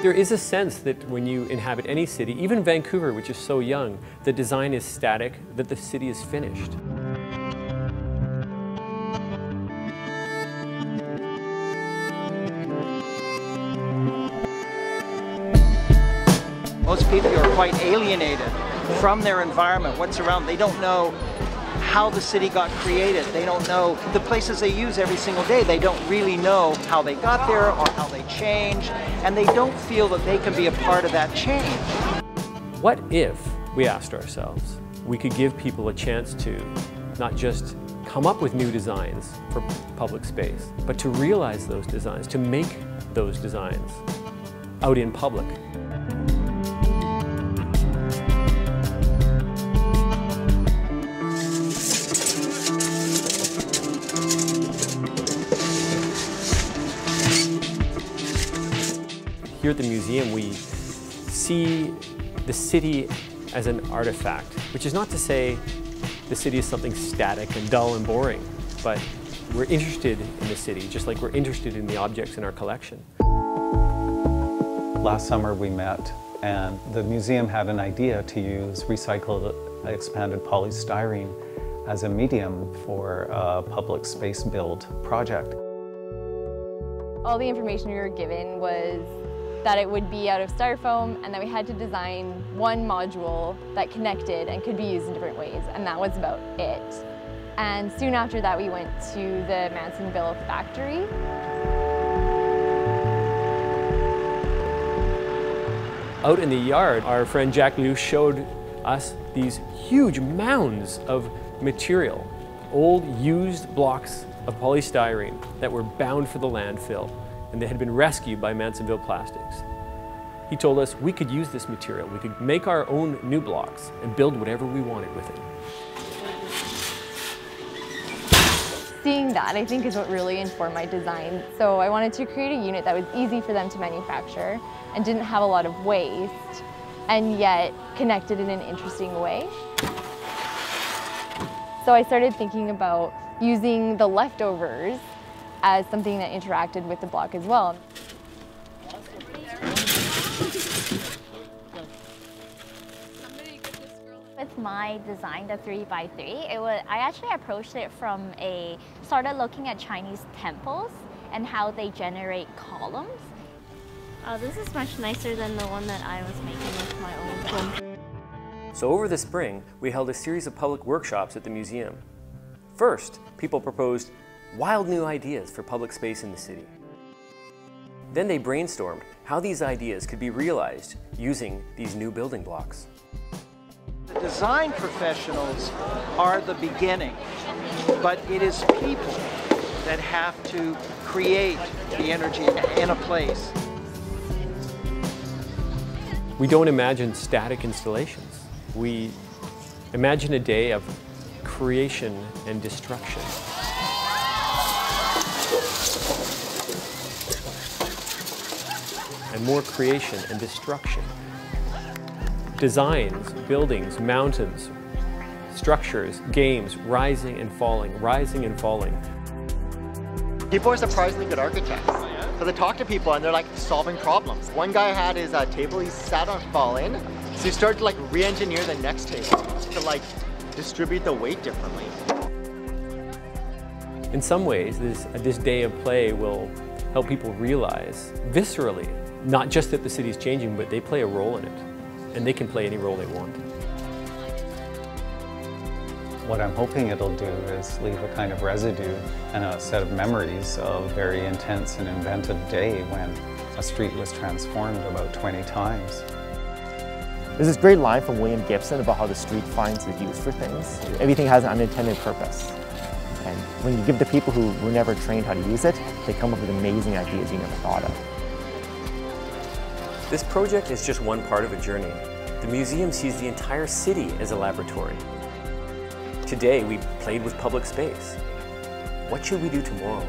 There is a sense that when you inhabit any city, even Vancouver, which is so young, the design is static, that the city is finished. Most people are quite alienated from their environment, what's around. They don't know how the city got created. They don't know the places they use every single day. They don't really know how they got there or how they change, and they don't feel that they can be a part of that change. What if, we asked ourselves, we could give people a chance to not just come up with new designs for public space, but to realize those designs, to make those designs out in public? Here at the museum, we see the city as an artifact, which is not to say the city is something static and dull and boring, but we're interested in the city, just like we're interested in the objects in our collection. Last summer we met, and the museum had an idea to use recycled expanded polystyrene as a medium for a public space build project. All the information we were given was that it would be out of styrofoam and that we had to design one module that connected and could be used in different ways, and that was about it. And soon after that we went to the Mansonville factory. Out in the yard, our friend Jack Liu showed us these huge mounds of material, old used blocks of polystyrene that were bound for the landfill, and they had been rescued by Mansonville Plastics. He told us we could use this material, we could make our own new blocks and build whatever we wanted with it. Seeing that, I think, is what really informed my design. So I wanted to create a unit that was easy for them to manufacture and didn't have a lot of waste, and yet connected in an interesting way. So I started thinking about using the leftovers as something that interacted with the block as well. With my design, the 3x3, I actually approached it from started looking at Chinese temples and how they generate columns. This is much nicer than the one that I was making with my old one. So over the spring, we held a series of public workshops at the museum. First, people proposed wild new ideas for public space in the city. Then they brainstormed how these ideas could be realized using these new building blocks. The design professionals are the beginning, but it is people that have to create the energy in a place. We don't imagine static installations. We imagine a day of creation and destruction. And more creation and destruction. Designs, buildings, mountains, structures, games, rising and falling, rising and falling. People are surprisingly good architects. So they talk to people and they're like solving problems. One guy had his table he sat on falling, so he started to like re-engineer the next table to like distribute the weight differently. In some ways, this day of play will help people realize viscerally, not just that the city's changing, but they play a role in it, and they can play any role they want. What I'm hoping it'll do is leave a kind of residue and a set of memories of a very intense and inventive day when a street was transformed about 20 times. There's this great line from William Gibson about how the street finds its use for things. Everything has an unintended purpose. And when you give the people who were never trained how to use it, they come up with amazing ideas you never thought of. This project is just one part of a journey. The museum sees the entire city as a laboratory. Today, we played with public space. What should we do tomorrow?